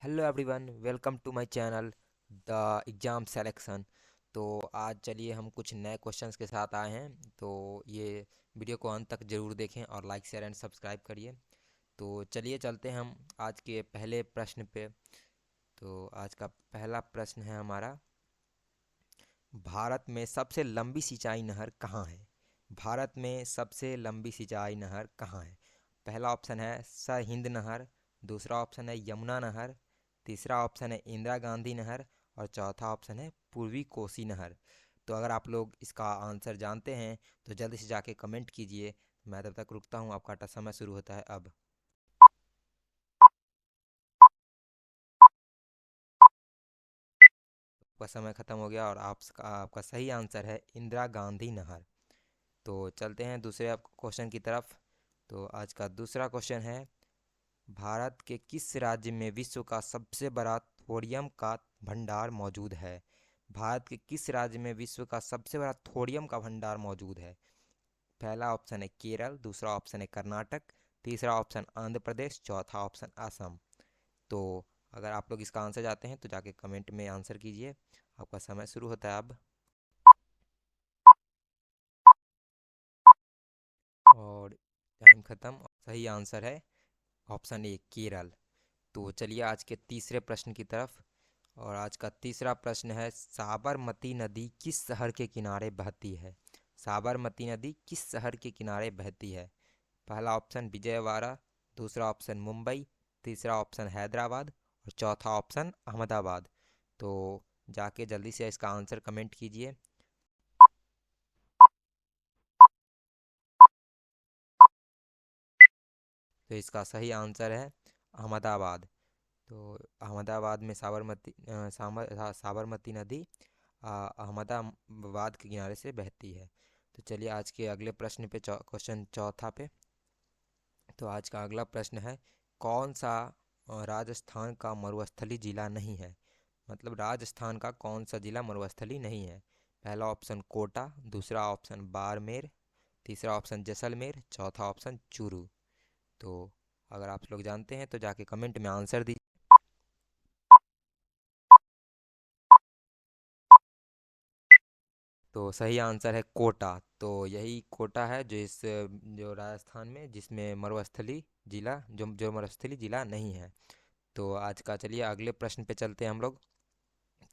Hello everyone, welcome to my channel the exam selection. तो आज चलिए हम कुछ नए क्वेश्चंस के साथ आए हैं। तो ये वीडियो को अंत तक ज़रूर देखें और लाइक शेयर एंड सब्सक्राइब करिए। तो चलिए चलते हैं हम आज के पहले प्रश्न पे। तो आज का पहला प्रश्न है हमारा, भारत में सबसे लंबी सिंचाई नहर कहाँ है? भारत में सबसे लंबी सिंचाई नहर कहाँ है? पहला ऑप्शन है सरहिंद नहर, दूसरा ऑप्शन है यमुना नहर, तीसरा ऑप्शन है इंदिरा गांधी नहर और चौथा ऑप्शन है पूर्वी कोसी नहर। तो अगर आप लोग इसका आंसर जानते हैं तो जल्दी से जाके कमेंट कीजिए। मैं तब तक रुकता हूँ, आपका समय शुरू होता है अब। आपका समय ख़त्म हो गया और आपका सही आंसर है इंदिरा गांधी नहर। तो चलते हैं दूसरे क्वेश्चन की तरफ। तो आज का दूसरा क्वेश्चन है, भारत के किस राज्य में विश्व का सबसे बड़ा थोरियम का भंडार मौजूद है? भारत के किस राज्य में विश्व का सबसे बड़ा थोरियम का भंडार मौजूद है? पहला ऑप्शन है केरल, दूसरा ऑप्शन है कर्नाटक, तीसरा ऑप्शन आंध्र प्रदेश, चौथा ऑप्शन असम। तो अगर आप लोग इसका आंसर जाते हैं तो जाके कमेंट में आंसर कीजिए। आपका समय शुरू होता है अब। और टाइम ख़त्म। सही आंसर है ऑप्शन ए केरल। तो चलिए आज के तीसरे प्रश्न की तरफ। और आज का तीसरा प्रश्न है, साबरमती नदी किस शहर के किनारे बहती है? साबरमती नदी किस शहर के किनारे बहती है? पहला ऑप्शन विजयवाड़ा, दूसरा ऑप्शन मुंबई, तीसरा ऑप्शन हैदराबाद और चौथा ऑप्शन अहमदाबाद। तो जाके जल्दी से इसका आंसर कमेंट कीजिए। तो इसका सही आंसर है अहमदाबाद। तो अहमदाबाद में साबरमती नदी अहमदाबाद के किनारे से बहती है। तो चलिए आज के अगले प्रश्न पे क्वेश्चन चौथा पे। तो आज का अगला प्रश्न है, कौन सा राजस्थान का मरुस्थलीय जिला नहीं है? मतलब राजस्थान का कौन सा जिला मरुस्थलीय नहीं है? पहला ऑप्शन कोटा, दूसरा ऑप्शन बाड़मेर, तीसरा ऑप्शन जैसलमेर, चौथा ऑप्शन चूरू। तो अगर आप लोग जानते हैं तो जाके कमेंट में आंसर दीजिए। तो सही आंसर है कोटा। तो यही कोटा है जो राजस्थान में, जिसमें मरुस्थलीय जिला जो जो मरुस्थलीय जिला नहीं है। तो आज का चलिए अगले प्रश्न पे चलते हैं हम लोग।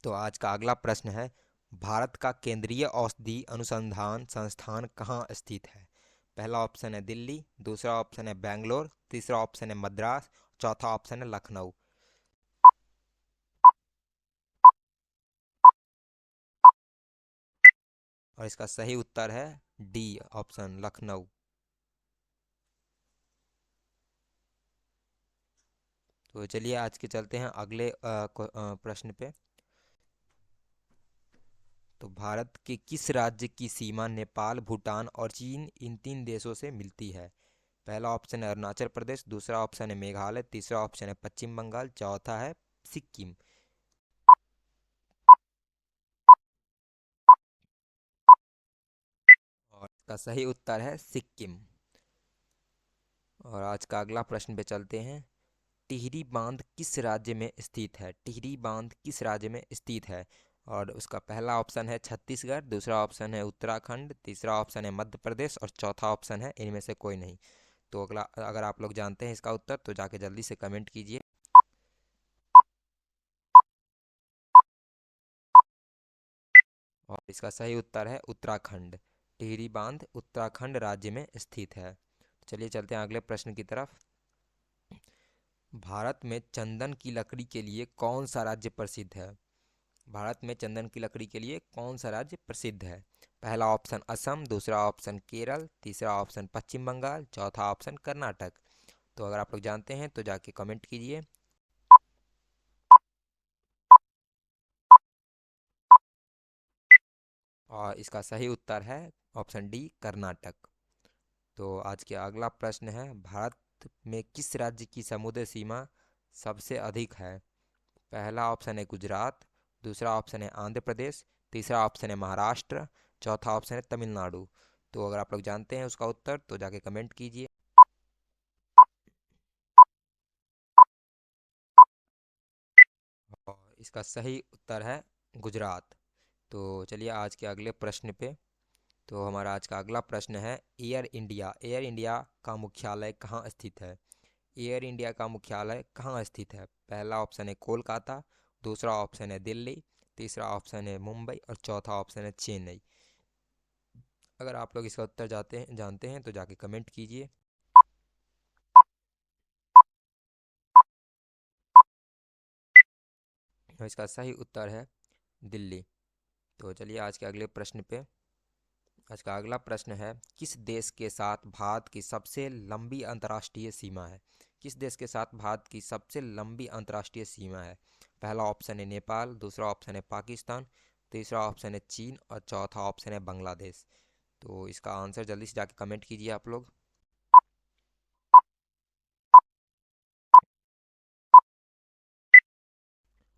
तो आज का अगला प्रश्न है, भारत का केंद्रीय औषधि अनुसंधान संस्थान कहाँ स्थित है? पहला ऑप्शन है दिल्ली, दूसरा ऑप्शन है बेंगलोर, तीसरा ऑप्शन है मद्रास, चौथा ऑप्शन है लखनऊ। और इसका सही उत्तर है डी ऑप्शन लखनऊ। तो चलिए आज के चलते हैं अगले प्रश्न पे। तो भारत के किस राज्य की सीमा नेपाल, भूटान और चीन इन तीन देशों से मिलती है? पहला ऑप्शन है अरुणाचल प्रदेश, दूसरा ऑप्शन है मेघालय, तीसरा ऑप्शन है पश्चिम बंगाल, चौथा है सिक्किम। और इसका सही उत्तर है सिक्किम। और आज का अगला प्रश्न पे चलते हैं, टिहरी बांध किस राज्य में स्थित है? टिहरी बांध किस राज्य में स्थित है? और उसका पहला ऑप्शन है छत्तीसगढ़, दूसरा ऑप्शन है उत्तराखंड, तीसरा ऑप्शन है मध्य प्रदेश और चौथा ऑप्शन है इनमें से कोई नहीं। तो अगला अगर आप लोग जानते हैं इसका उत्तर तो जाके जल्दी से कमेंट कीजिए। और इसका सही उत्तर है उत्तराखंड। टिहरी बांध उत्तराखंड राज्य में स्थित है। चलिए चलते हैं अगले प्रश्न की तरफ। भारत में चंदन की लकड़ी के लिए कौन सा राज्य प्रसिद्ध है? भारत में चंदन की लकड़ी के लिए कौन सा राज्य प्रसिद्ध है? पहला ऑप्शन असम, दूसरा ऑप्शन केरल, तीसरा ऑप्शन पश्चिम बंगाल, चौथा ऑप्शन कर्नाटक। तो अगर आप लोग जानते हैं तो जाके कमेंट कीजिए। और इसका सही उत्तर है ऑप्शन डी कर्नाटक। तो आज के अगला प्रश्न है, भारत में किस राज्य की समुद्र सीमा सबसे अधिक है? पहला ऑप्शन है गुजरात, दूसरा ऑप्शन है आंध्र प्रदेश, तीसरा ऑप्शन है महाराष्ट्र, चौथा ऑप्शन है तमिलनाडु। तो अगर आप लोग जानते हैं उसका उत्तर तो जाके कमेंट कीजिए। इसका सही उत्तर है गुजरात। तो चलिए आज के अगले प्रश्न पे। तो हमारा आज का अगला प्रश्न है एयर इंडिया का मुख्यालय कहाँ स्थित है? एयर इंडिया का मुख्यालय कहाँ स्थित है? पहला ऑप्शन है कोलकाता, दूसरा ऑप्शन है दिल्ली, तीसरा ऑप्शन है मुंबई और चौथा ऑप्शन है चेन्नई। अगर आप लोग इसका उत्तर जानते हैं तो जाके कमेंट कीजिए। और इसका सही उत्तर है दिल्ली। तो चलिए आज के अगले प्रश्न पे। आज का अगला प्रश्न है किस देश के साथ भारत की सबसे लंबी अंतर्राष्ट्रीय सीमा है? किस देश के साथ भारत की सबसे लंबी अंतर्राष्ट्रीय सीमा है? पहला ऑप्शन है नेपाल, दूसरा ऑप्शन है पाकिस्तान, तीसरा ऑप्शन है चीन और चौथा ऑप्शन है बांग्लादेश। तो इसका आंसर जल्दी से जाके कमेंट कीजिए आप लोग।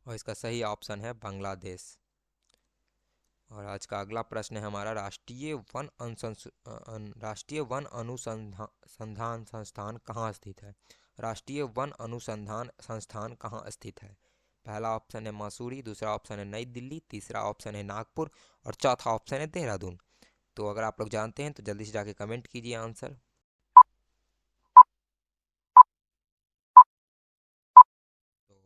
और इसका सही ऑप्शन है बांग्लादेश। और आज का अगला प्रश्न है हमारा राष्ट्रीय वन अनुसंधान संस्थान कहाँ स्थित है? राष्ट्रीय वन अनुसंधान संस्थान कहाँ स्थित है? पहला ऑप्शन है मसूरी, दूसरा ऑप्शन है नई दिल्ली, तीसरा ऑप्शन है नागपुर और चौथा ऑप्शन है देहरादून। तो अगर आप लोग जानते हैं तो जल्दी से जाके कमेंट कीजिए आंसर।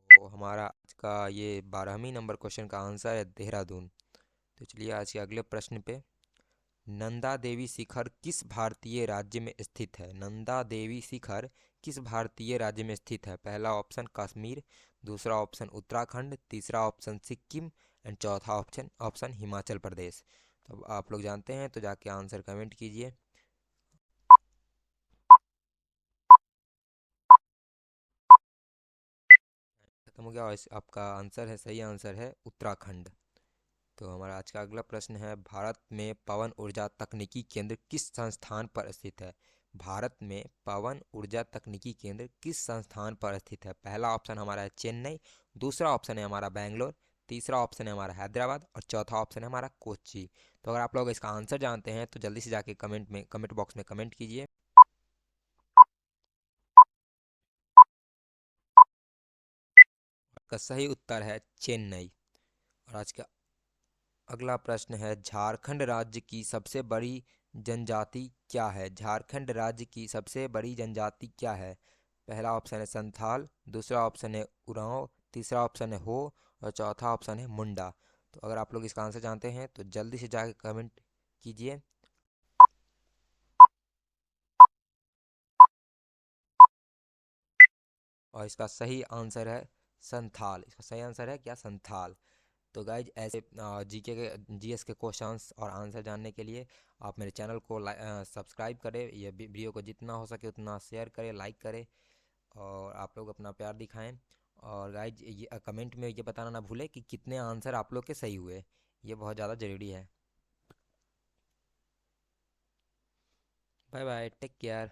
तो हमारा आज का ये 12वीं नंबर क्वेश्चन का आंसर है देहरादून। तो चलिए आज के अगले प्रश्न पे। नंदा देवी शिखर किस भारतीय राज्य में स्थित है? नंदा देवी शिखर किस भारतीय राज्य में स्थित है? पहला ऑप्शन कश्मीर, दूसरा ऑप्शन उत्तराखंड, तीसरा ऑप्शन सिक्किम एंड चौथा ऑप्शन ऑप्शन हिमाचल प्रदेश। तो अब आप लोग जानते हैं तो जाके आंसर कमेंट कीजिए। खत्म हो गया और आपका आंसर है, सही आंसर है उत्तराखंड। तो हमारा आज का अगला प्रश्न है भारत में पवन ऊर्जा तकनीकी केंद्र किस संस्थान पर स्थित है? भारत में पवन ऊर्जा तकनीकी केंद्र किस संस्थान पर स्थित है? पहला ऑप्शन हमारा है चेन्नई, दूसरा ऑप्शन है हमारा बैंगलोर, तीसरा ऑप्शन है हमारा हैदराबाद और चौथा ऑप्शन है हमारा कोच्चि। तो अगर आप लोग इसका आंसर जानते हैं तो जल्दी से जाके कमेंट बॉक्स में कमेंट कीजिए। इसका सही उत्तर है चेन्नई। और आज का अगला प्रश्न है झारखंड राज्य की सबसे बड़ी जनजाति क्या है? झारखंड राज्य की सबसे बड़ी जनजाति क्या है? पहला ऑप्शन है संथाल, दूसरा ऑप्शन है उरांव, तीसरा ऑप्शन है हो और चौथा ऑप्शन है मुंडा। तो अगर आप लोग इसका आंसर जानते हैं तो जल्दी से जाके कमेंट कीजिए। और इसका सही आंसर है संथाल। इसका सही आंसर है क्या? संथाल। तो गाइज ऐसे जीके के जीएस के क्वेश्चंस और आंसर जानने के लिए आप मेरे चैनल को सब्सक्राइब करें, ये वीडियो को जितना हो सके उतना शेयर करें, लाइक करें और आप लोग अपना प्यार दिखाएं। और गाइज ये कमेंट में ये बताना ना भूलें कि कितने आंसर आप लोग के सही हुए, ये बहुत ज़्यादा ज़रूरी है। Bye bye, take care.